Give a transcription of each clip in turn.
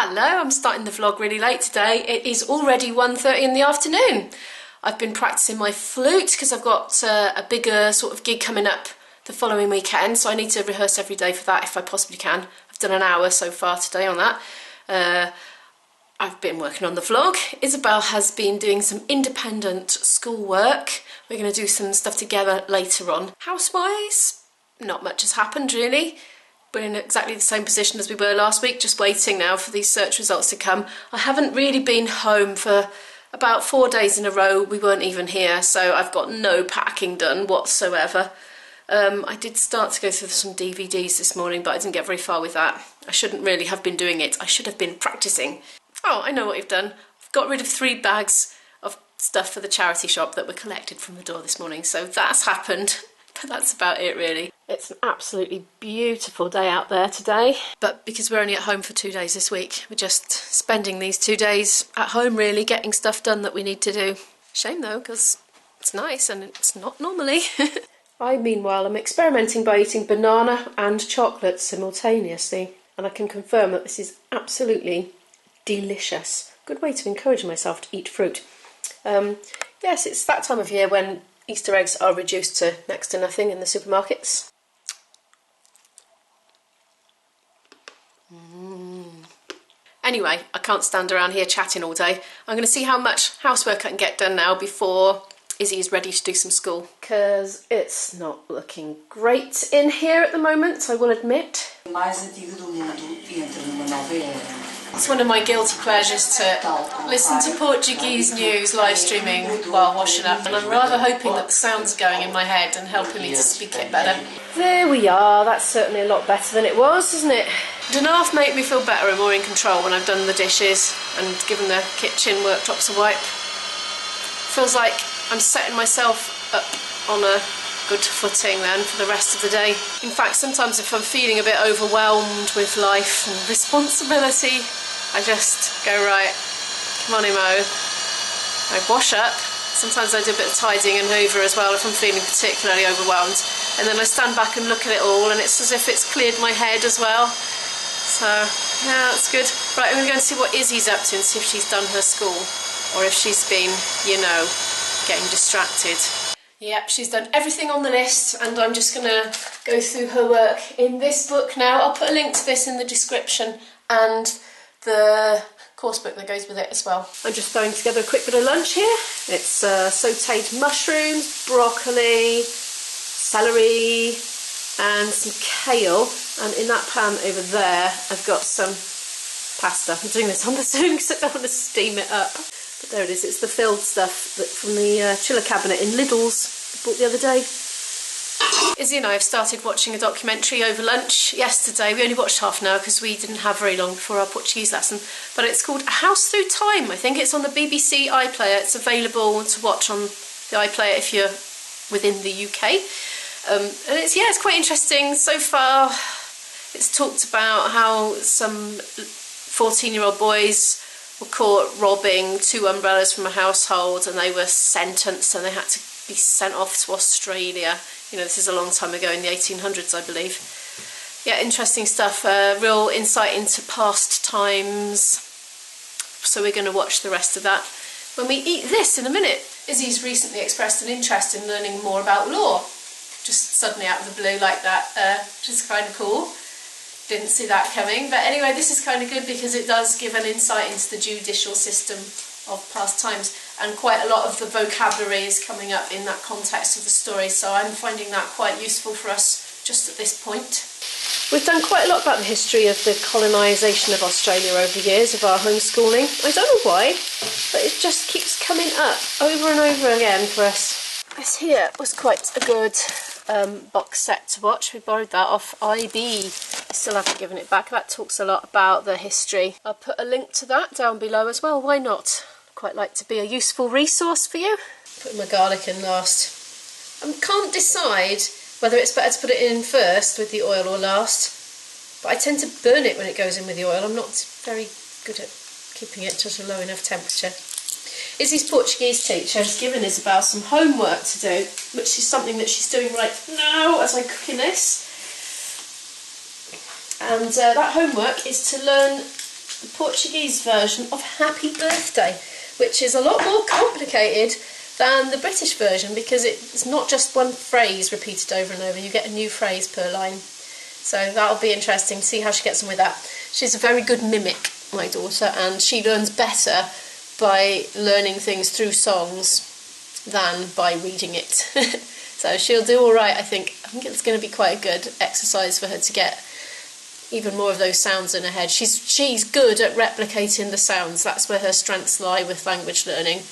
Hello, I'm starting the vlog really late today. It is already 1:30 in the afternoon. I've been practicing my flute because I've got a bigger sort of gig coming up the following weekend, so I need to rehearse every day for that if I possibly can. I've done an hour so far today on that. I've been working on the vlog. Isabel has been doing some independent schoolwork. We're going to do some stuff together later on. House-wise, not much has happened really. We're in exactly the same position as we were last week, just waiting now for these search results to come. I haven't really been home for about 4 days in a row. We weren't even here, so I've got no packing done whatsoever. I did start to go through some DVDs this morning, but I didn't get very far with that. I shouldn't really have been doing it. I should have been practicing. Oh, I know what you've done. I've got rid of 3 bags of stuff for the charity shop that were collected from the door this morning, so that's happened. But that's about it really. It's an absolutely beautiful day out there today, but because we're only at home for 2 days this week, we're just spending these 2 days at home really, getting stuff done that we need to do. Shame though, because it's nice and it's not normally. I, meanwhile, am experimenting by eating banana and chocolate simultaneously, and I can confirm that this is absolutely delicious. Good way to encourage myself to eat fruit. Yes, it's that time of year when Easter eggs are reduced to next to nothing in the supermarkets. Anyway, I can't stand around here chatting all day. I'm going to see how much housework I can get done now before Izzy is ready to do some school. Because it's not looking great in here at the moment, I will admit. It's one of my guilty pleasures to listen to Portuguese news live streaming while washing up, and I'm rather hoping that the sound's going in my head and helping me to speak it better. There we are, that's certainly a lot better than it was, isn't it? Don't half make me feel better and more in control when I've done the dishes and given the kitchen worktops a wipe. Feels like I'm setting myself up on a good footing then for the rest of the day. In fact, sometimes if I'm feeling a bit overwhelmed with life and responsibility, I just go, right, come on Imo, I wash up. Sometimes I do a bit of tidying and hoover as well if I'm feeling particularly overwhelmed, and then I stand back and look at it all and it's as if it's cleared my head as well. So yeah, that's good. Right, I'm going to go and see what Izzy's up to and see if she's done her school or if she's been, you know, getting distracted. Yep, she's done everything on the list, and I'm just going to go through her work in this book now. I'll put a link to this in the description and the course book that goes with it as well. I'm just throwing together a quick bit of lunch here. It's sautéed mushrooms, broccoli, celery and some kale, and in that pan over there I've got some pasta. I'm doing this on the Zoom because I don't want to steam it up. But there it is, it's the filled stuff that from the chiller cabinet in Lidl's I bought the other day. Izzy and I have started watching a documentary over lunch yesterday. We only watched half an hour because we didn't have very long before our Portuguese lesson. But it's called A House Through Time. I think it's on the BBC iPlayer. It's available to watch on the iPlayer if you're within the UK. And it's quite interesting. So far it's talked about how some 14-year-old boys were caught robbing 2 umbrellas from a household, and they were sentenced and they had to be sent off to Australia. You know, this is a long time ago in the 1800s, I believe. Yeah, interesting stuff. Real insight into past times. So we're going to watch the rest of that when we eat this in a minute. Izzy's recently expressed an interest in learning more about law. Just suddenly out of the blue like that, which is kind of cool. Didn't see that coming. But anyway, this is kind of good because it does give an insight into the judicial system of past times, and quite a lot of the vocabulary is coming up in that context of the story, so I'm finding that quite useful for us just at this point. We've done quite a lot about the history of the colonisation of Australia over the years of our homeschooling. I don't know why, but it just keeps coming up over and over again for us. This here was quite a good box set to watch. We borrowed that off IB. I still haven't given it back. That talks a lot about the history. I'll put a link to that down below as well. Why not? Quite like to be a useful resource for you. Put my garlic in last. I can't decide whether it's better to put it in first with the oil or last, but I tend to burn it when it goes in with the oil. I'm not very good at keeping it at a low enough temperature. Izzy's Portuguese teacher has given Isabel some homework to do, which is something that she's doing right now as I cook in this. And that homework is to learn the Portuguese version of Happy Birthday, which is a lot more complicated than the British version because it's not just one phrase repeated over and over. You get a new phrase per line. So that'll be interesting to see how she gets on with that. She's a very good mimic, my daughter, and she learns better by learning things through songs than by reading it. So she'll do all right, I think. I think it's going to be quite a good exercise for her to get even more of those sounds in her head. She's good at replicating the sounds. That's where her strengths lie with language learning.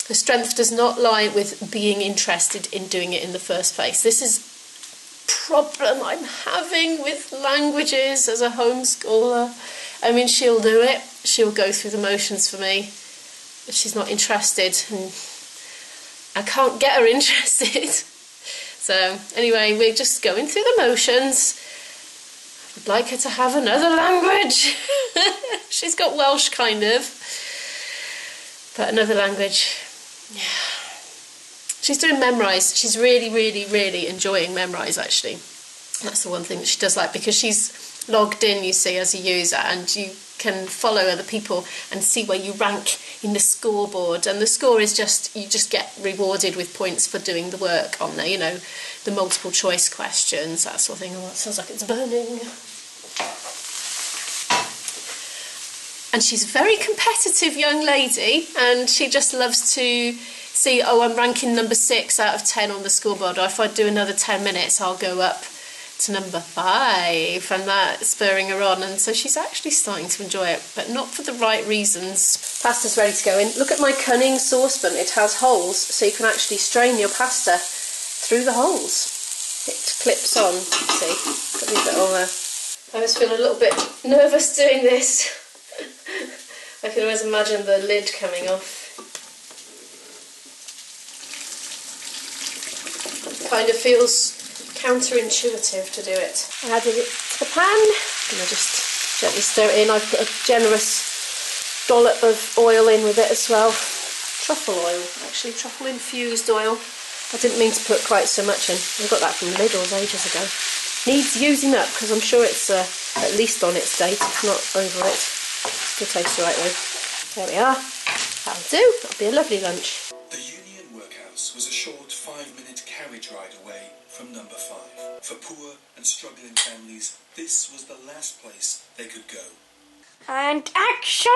Her strength does not lie with being interested in doing it in the first place. This is problem I'm having with languages as a homeschooler. I mean, she'll do it, she'll go through the motions for me, but she's not interested, and I can't get her interested. So anyway, we're just going through the motions. I'd like her to have another language. She's got Welsh kind of, but another language. Yeah. She's doing Memorise. She's really enjoying Memorise, actually. That's the one thing that she does like, because she's logged in, you see, as a user, and you can follow other people and see where you rank in the scoreboard. And the score is just, you just get rewarded with points for doing the work on there, you know, the multiple choice questions, that sort of thing. Oh, it sounds like it's burning. And she's a very competitive young lady, and she just loves to see, oh, I'm ranking number 6 out of 10 on the scoreboard, or if I do another 10 minutes I'll go up to number 5, and that spurring her on. And so she's actually starting to enjoy it, but not for the right reasons. Pasta's ready to go in. Look at my cunning saucepan. It has holes, so you can actually strain your pasta through the holes. It clips on, see, got these little I always feel a little bit nervous doing this. I can always imagine the lid coming off. Kind of feels counterintuitive to do it. I added it to the pan and I just gently stir it in. I've put a generous dollop of oil in with it as well. Truffle oil, actually, truffle infused oil. I didn't mean to put quite so much in. I got that from Lidl's ages ago. Needs using up because I'm sure it's at least on its date, if not over it. Still tastes right though. There we are. That'll do. That'll be a lovely lunch. The Union Workhouse was a short 5-minute carriage ride away from number 5. For poor and struggling families, this was the last place they could go. And action!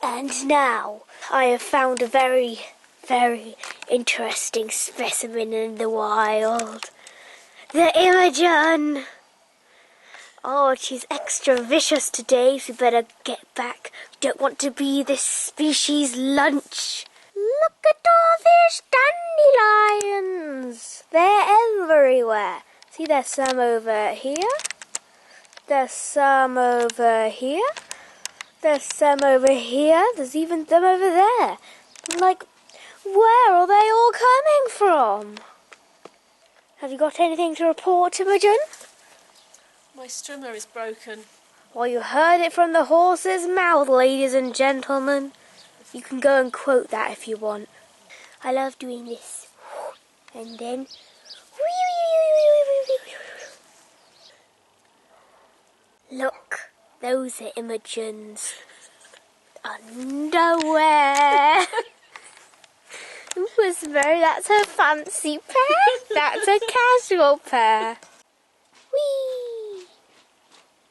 And now I have found a very interesting specimen in the wild. The Imogen! Oh, she's extra vicious today, so we better get back. We don't want to be this species' lunch. Look at all these dandelions! They're everywhere. See, there's some over here. There's some over here. There's some over here. There's even some over there. I'm like, where are they all coming from? Have you got anything to report, Imogen? My strimmer is broken. Well, you heard it from the horse's mouth, ladies and gentlemen. You can go and quote that if you want. I love doing this. And then... Look, those are Imogen's underwear. That's her fancy pair. That's a casual pair. Whee!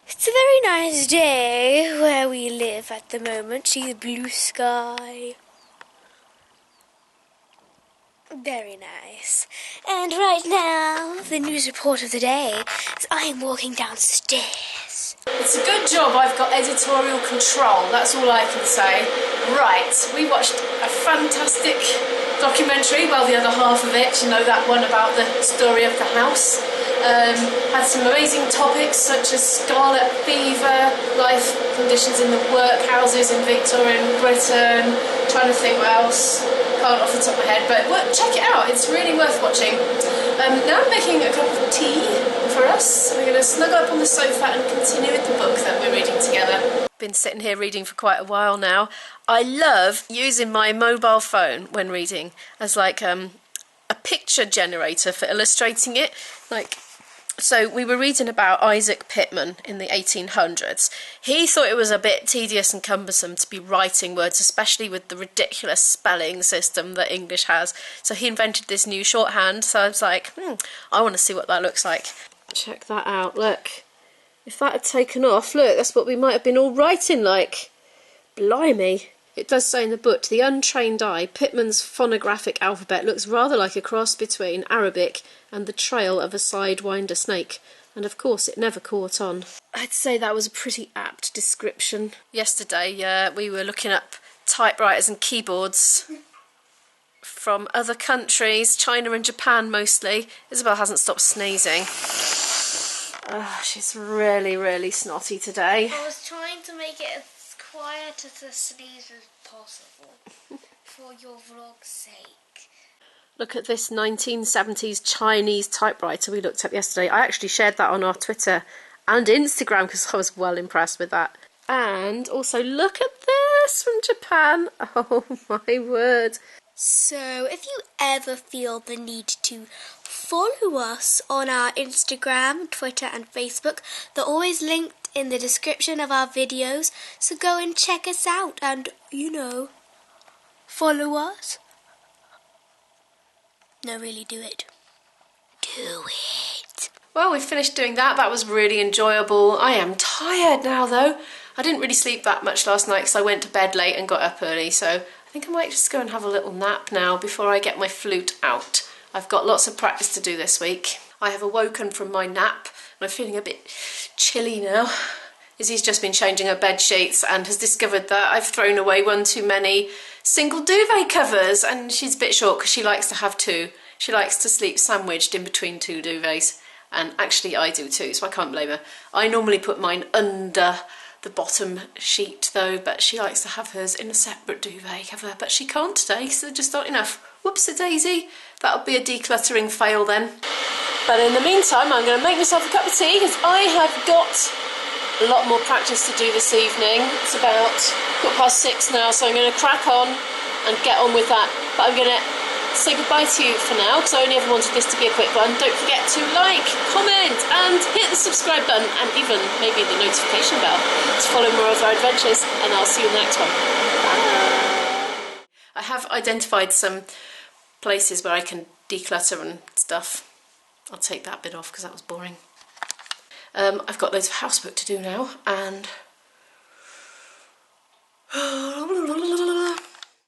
It's a very nice day where we live at the moment. See the blue sky. Very nice. And right now, the news report of the day is I'm walking downstairs. It's a good job I've got editorial control, that's all I can say. Right, we watched a fantastic documentary, well, the other half of it, you know, that one about the story of the house. Had some amazing topics such as scarlet fever, life conditions in the workhouses in Victorian Britain, trying to think what else, can't off the top of my head, but check it out, it's really worth watching. Now I'm making a cup of tea for us. We're going to snuggle up on the sofa and continue with the book that we're reading together. Been sitting here reading for quite a while now. I love using my mobile phone when reading as like a picture generator for illustrating it. So we were reading about Isaac Pitman in the 1800s. He thought it was a bit tedious and cumbersome to be writing words, especially with the ridiculous spelling system that English has. So he invented this new shorthand. So I was like, I want to see what that looks like. Check that out, look. If that had taken off, look, that's what we might have been all writing like. Blimey. It does say in the book, to the untrained eye, Pitman's phonographic alphabet looks rather like a cross between Arabic and the trail of a sidewinder snake. And of course, it never caught on. I'd say that was a pretty apt description. Yesterday, we were looking up typewriters and keyboards from other countries, China and Japan mostly. Isabel hasn't stopped sneezing. She's really, really snotty today. I was trying to make it as quiet as a sneeze as possible for your vlog's sake. Look at this 1970s Chinese typewriter we looked up yesterday. I actually shared that on our Twitter and Instagram because I was well impressed with that. And also look at this from Japan. Oh my word. So if you ever feel the need to follow us on our Instagram, Twitter and Facebook, they're always linked in the description of our videos, so go and check us out and, follow us. No, really, do it. Do it. Well, we finished doing that. That was really enjoyable. I am tired now, though. I didn't really sleep that much last night because I went to bed late and got up early, so I think I might just go and have a little nap now before I get my flute out. I've got lots of practice to do this week. I have awoken from my nap and I'm feeling a bit chilly now. Izzy's just been changing her bed sheets and has discovered that I've thrown away one too many single duvet covers, and she's a bit short because she likes to have two. She likes to sleep sandwiched in between two duvets, and actually I do too, so I can't blame her. I normally put mine under the bottom sheet though, but she likes to have hers in a separate duvet cover, but she can't today because they're just not enough. Whoops-a-daisy. That'll be a decluttering fail then. But in the meantime, I'm going to make myself a cup of tea because I have got a lot more practice to do this evening. It's about 6:15 now, so I'm going to crack on and get on with that. But I'm going to say goodbye to you for now because I only ever wanted this to be a quick one. Don't forget to like, comment and hit the subscribe button and even maybe the notification bell to follow more of our adventures, and I'll see you in the next one. Bye. I have identified some places where I can declutter and stuff. I'll take that bit off because that was boring. I've got loads of housework to do now, and